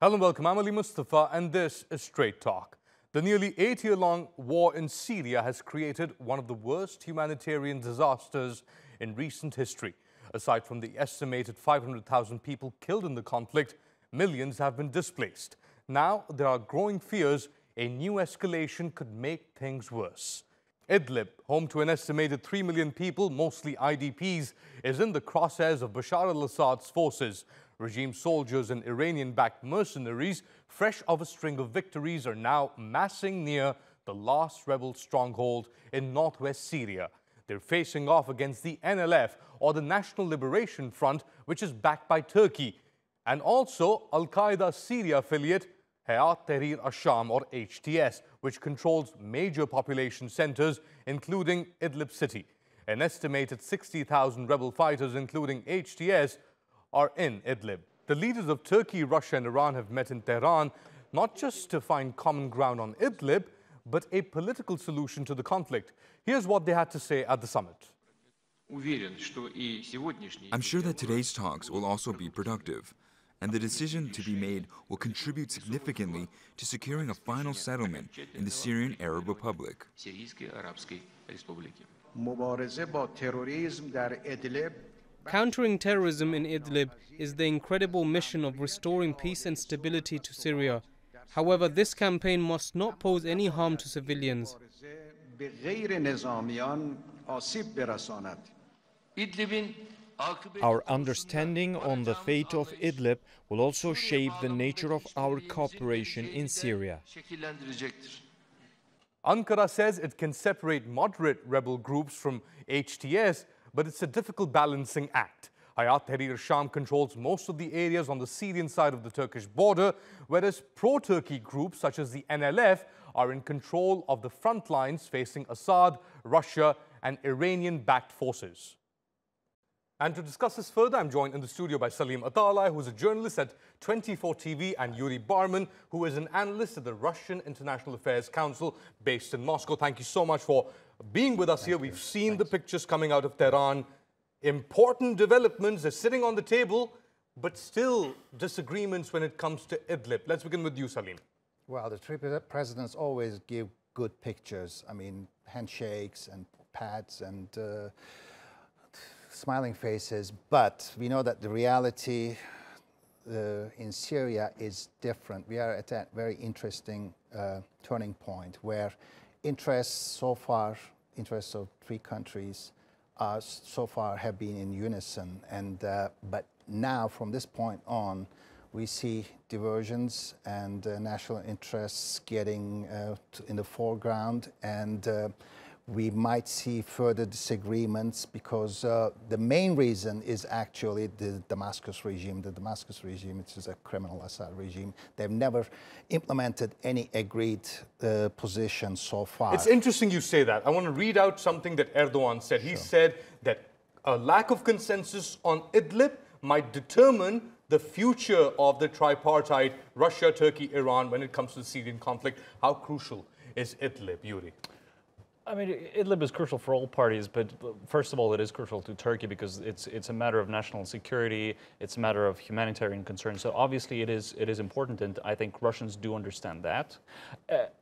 Hello and welcome, I'm Ali Mustafa and this is Straight Talk. The nearly 8-year-long war in Syria has created one of the worst humanitarian disasters in recent history. Aside from the estimated 500,000 people killed in the conflict, millions have been displaced. Now there are growing fears a new escalation could make things worse. Idlib, home to an estimated 3 million people, mostly IDPs, is in the crosshairs of Bashar al Assad's forces. Regime soldiers and Iranian-backed mercenaries, fresh of a string of victories, are now massing near the last rebel stronghold in northwest Syria. They're facing off against the NLF, or the National Liberation Front, which is backed by Turkey, and also Al-Qaeda Syria affiliate Hayat Tahrir al-Sham, or HTS, which controls major population centers, including Idlib city. An estimated 60,000 rebel fighters, including HTS, are in Idlib. The leaders of Turkey, Russia and Iran have met in Tehran, not just to find common ground on Idlib, but a political solution to the conflict. Here's what they had to say at the summit. I'm sure that today's talks will also be productive, and the decision to be made will contribute significantly to securing a final settlement in the Syrian Arab Republic. Countering terrorism in Idlib is the incredible mission of restoring peace and stability to Syria. However, this campaign must not pose any harm to civilians. Our understanding on the fate of Idlib will also shape the nature of our cooperation in Syria. Ankara says it can separate moderate rebel groups from HTS, but it's a difficult balancing act. Hayat Tahrir al-Sham controls most of the areas on the Syrian side of the Turkish border, whereas pro-Turkey groups such as the NLF are in control of the front lines facing Assad, Russia and Iranian-backed forces. And to discuss this further, I'm joined in the studio by Salim Atalay, who is a journalist at 24 TV, and Yuri Barman, who is an analyst at the Russian International Affairs Council based in Moscow. Thank you so much for being with us here. We've seen the pictures coming out of Tehran. Important developments are sitting on the table, but still disagreements when it comes to Idlib. Let's begin with you, Salim. Well, the three presidents always give good pictures. I mean, handshakes and pats and smiling faces. But we know that the reality in Syria is different. We are at that very interesting turning point where interests of three countries so far have been in unison, and but now from this point on we see diversions and national interests getting in the foreground, and we might see further disagreements because the main reason is actually the Damascus regime. The Damascus regime, which is a criminal Assad regime, they've never implemented any agreed position so far. It's interesting you say that. I want to read out something that Erdogan said. He said that a lack of consensus on Idlib might determine the future of the tripartite Russia, Turkey, Iran when it comes to the Syrian conflict. How crucial is Idlib, Yuri? I mean, Idlib is crucial for all parties, but first of all, it is crucial to Turkey because it's a matter of national security, it's a matter of humanitarian concern. So obviously it is important, and I think Russians do understand that.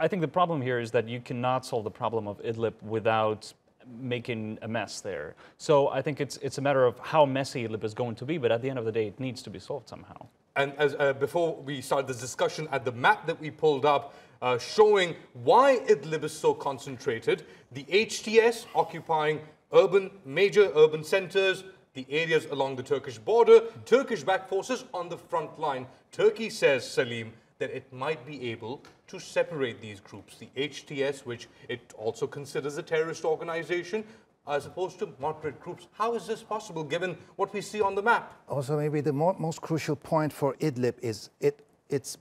I think the problem here is that you cannot solve the problem of Idlib without making a mess there. So I think it's a matter of how messy Idlib is going to be, but at the end of the day, it needs to be solved somehow. And as before we start this discussion, at the map that we pulled up, showing why Idlib is so concentrated, the HTS occupying major urban centers, the areas along the Turkish border, Turkish-backed forces on the front line. Turkey says, Salim, that it might be able to separate these groups, the HTS, which it also considers a terrorist organization, as opposed to moderate groups. How is this possible, given what we see on the map? Also, maybe the most crucial point for Idlib is it's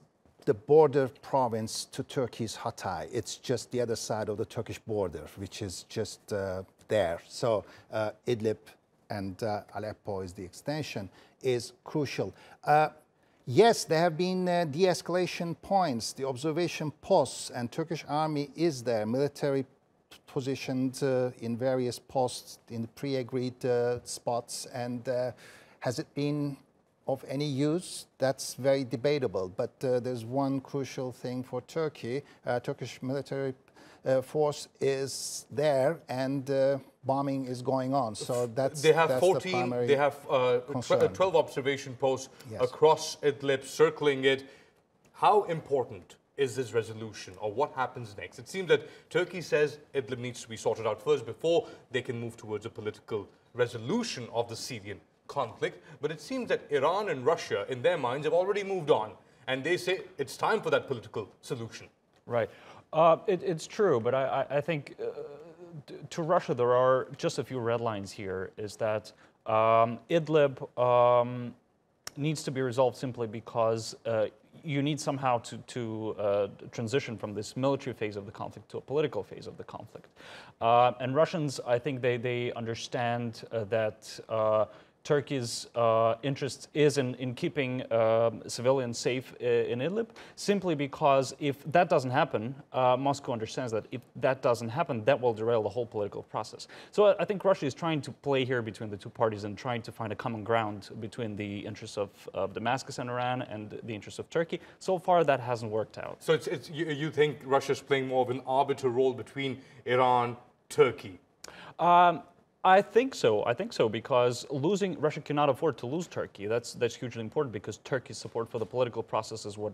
the border province to Turkey's Hatay. It's just the other side of the Turkish border, which is just there. So Idlib and Aleppo is the extension, is crucial. Yes, there have been de-escalation points, the observation posts, and Turkish army is there, military positioned in various posts in the pre-agreed spots. And has it been of any use, that's very debatable. But there's one crucial thing for Turkey. Turkish military force is there, and bombing is going on. So that's they have that's 14. The primary they have concern. 12 observation posts Yes. across Idlib, circling it. How important is this resolution, or what happens next? It seems that Turkey says Idlib needs to be sorted out first before they can move towards a political resolution of the Syrian conflict. But it seems that Iran and Russia, in their minds, have already moved on, and they say it's time for that political solution. Right. It's true, but I think to Russia there are just a few red lines here, is that Idlib needs to be resolved simply because you need somehow to transition from this military phase of the conflict to a political phase of the conflict. And Russians, I think they understand that Turkey's interest is in keeping civilians safe in Idlib, simply because if that doesn't happen, Moscow understands that if that doesn't happen, that will derail the whole political process. So I think Russia is trying to play here between the two parties and trying to find a common ground between the interests of Damascus and Iran and the interests of Turkey. So far, that hasn't worked out. So you think Russia's playing more of an arbiter role between Iran, Turkey? I think so, because Russia cannot afford to lose Turkey. That's hugely important, because Turkey's support for the political process is what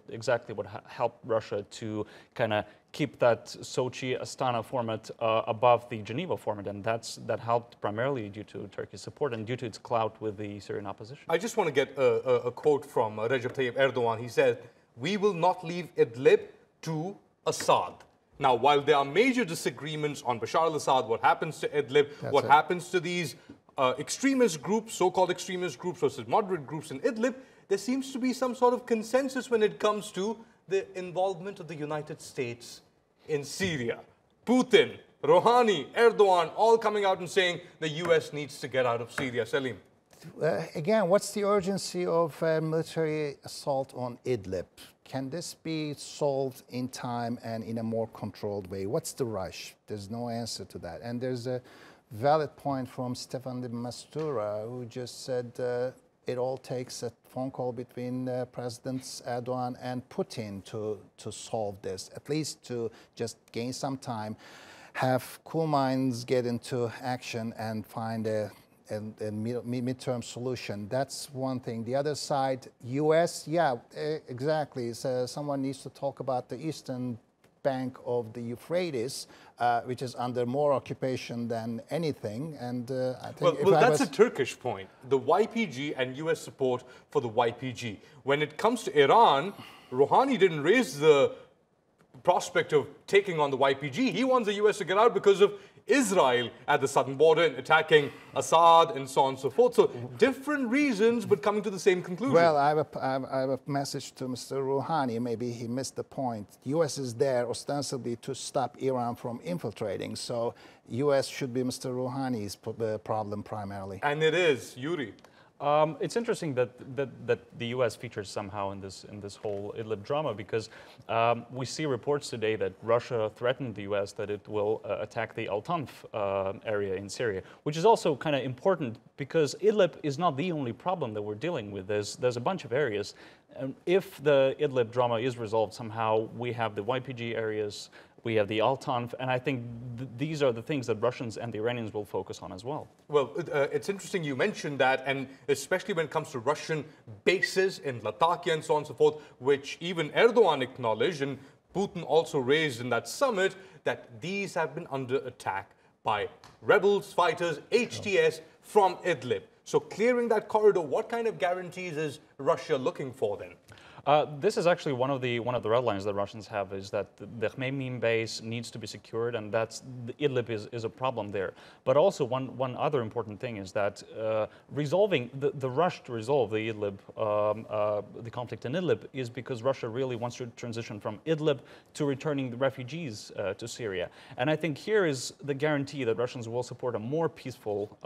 helped Russia to kind of keep that Sochi-Astana format above the Geneva format, and that helped primarily due to Turkey's support and due to its clout with the Syrian opposition. I just want to get a quote from Recep Tayyip Erdogan. He said, "We will not leave Idlib to Assad." Now, while there are major disagreements on Bashar al Assad, what happens to Idlib, what happens to these extremist groups, so-called extremist groups versus moderate groups in Idlib, there seems to be some sort of consensus when it comes to the involvement of the United States in Syria. Putin, Rouhani, Erdogan, all coming out and saying the US needs to get out of Syria. Salim. Again, what's the urgency of military assault on Idlib? Can this be solved in time and in a more controlled way? What's the rush? There's no answer to that. And there's a valid point from Stefan de Mistura, who just said it all takes a phone call between Presidents Erdogan and Putin to solve this, at least to just gain some time, have cool minds get into action and find a midterm solution. That's one thing. The other side, US, yeah, exactly. So someone needs to talk about the eastern bank of the Euphrates, which is under more occupation than anything. And I think well, that's a Turkish point. The YPG and US support for the YPG. When it comes to Iran, Rouhani didn't raise the prospect of taking on the YPG. He wants the US to get out because of Israel at the southern border and attacking Assad and so on and so forth. So different reasons, but coming to the same conclusion. Well, I have a message to Mr. Rouhani. Maybe he missed the point. The U.S. is there ostensibly to stop Iran from infiltrating. So U.S. should be Mr. Rouhani's problem primarily. And it is. Yuri. It's interesting that the U.S. features somehow in this whole Idlib drama, because we see reports today that Russia threatened the U.S. that it will attack the Al Tanf area in Syria, which is also kind of important because Idlib is not the only problem that we're dealing with. There's a bunch of areas. If the Idlib drama is resolved somehow, we have the YPG areas, we have the Al Tanf, and I think these are the things that Russians and the Iranians will focus on as well. Well, it's interesting you mentioned that, and especially when it comes to Russian bases in Latakia and so on and so forth, which even Erdogan acknowledged, and Putin also raised in that summit, that these have been under attack by rebels, fighters, HTS from Idlib. So clearing that corridor, what kind of guarantees is Russia looking for then? This is actually one of the red lines that Russians have, is that the Khmeimim base needs to be secured, and Idlib is a problem there. But also one other important thing is that resolving the rush to resolve the Idlib, the conflict in Idlib, is because Russia really wants to transition from Idlib to returning the refugees to Syria. And I think here is the guarantee that Russians will support a more peaceful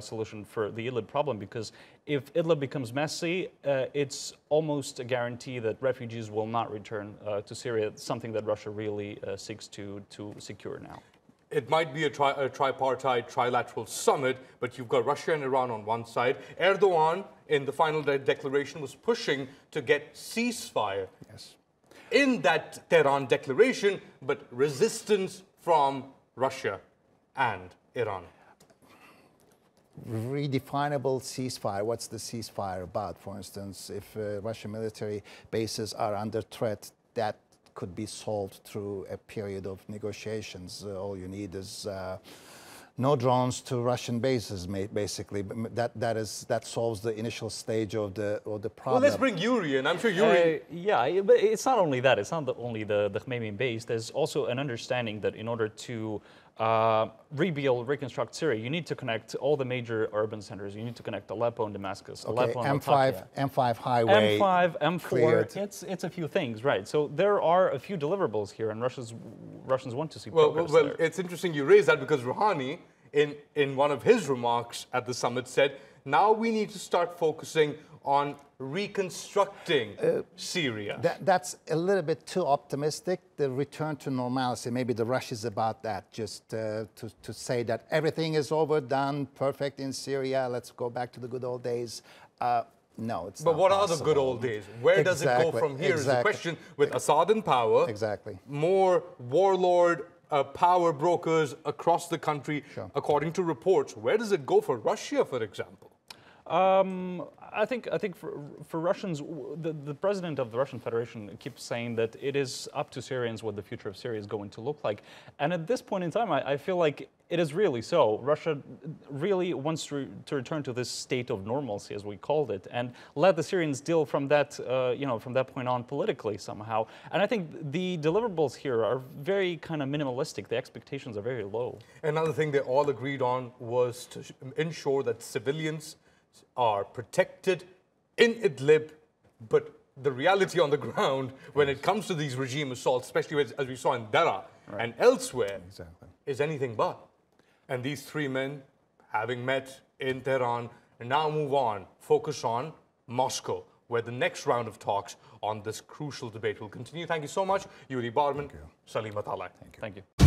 solution for the Idlib problem, because if Idlib becomes messy, it's almost a guarantee that refugees will not return to Syria, something that Russia really seeks to secure now. it might be a tripartite, trilateral summit, but you've got Russia and Iran on one side. Erdogan, in the final declaration, was pushing to get ceasefire. Yes. In that Tehran declaration, but resistance from Russia and Iran. Redefinable ceasefire. What's the ceasefire about? For instance, if Russian military bases are under threat, that could be solved through a period of negotiations. All you need is no drones to Russian bases, basically. That solves the initial stage of the problem. Well, let's bring Yuri in. I'm sure Yuri. Yeah, but it's not only that. It's not only the Khmeimim base. There's also an understanding that in order to rebuild, reconstruct Syria, you need to connect all the major urban centers. You need to connect Aleppo and Damascus, Okay, Aleppo and Latakia. M5 highway. M5, M4, it's a few things, right? So there are a few deliverables here, and Russians want to see progress there. It's interesting you raise that because Rouhani, in one of his remarks at the summit, said, now we need to start focusing on reconstructing Syria. That's a little bit too optimistic, the return to normalcy. Maybe the rush is about that, just to say that everything is over, done, perfect in Syria, let's go back to the good old days. No, it's not. But what possible. are the good old days? Where does it go from here is the question. With Assad in power, more warlord power brokers across the country, according to reports. Where does it go for Russia, for example? I think for Russians, the president of the Russian Federation keeps saying that it is up to Syrians what the future of Syria is going to look like. And at this point in time, I feel like it is really so. Russia really wants to return to this state of normalcy, as we called it, and let the Syrians deal from that, from that point on politically somehow. And I think the deliverables here are very kind of minimalistic. The expectations are very low. Another thing they all agreed on was to ensure that civilians are protected in Idlib, but the reality on the ground when it comes to these regime assaults, especially as we saw in Dara and elsewhere, is anything but. And these three men, having met in Tehran, now move on, focus on Moscow, where the next round of talks on this crucial debate will continue. Thank you so much, Yuri Barman, Salim Atalay. Thank you.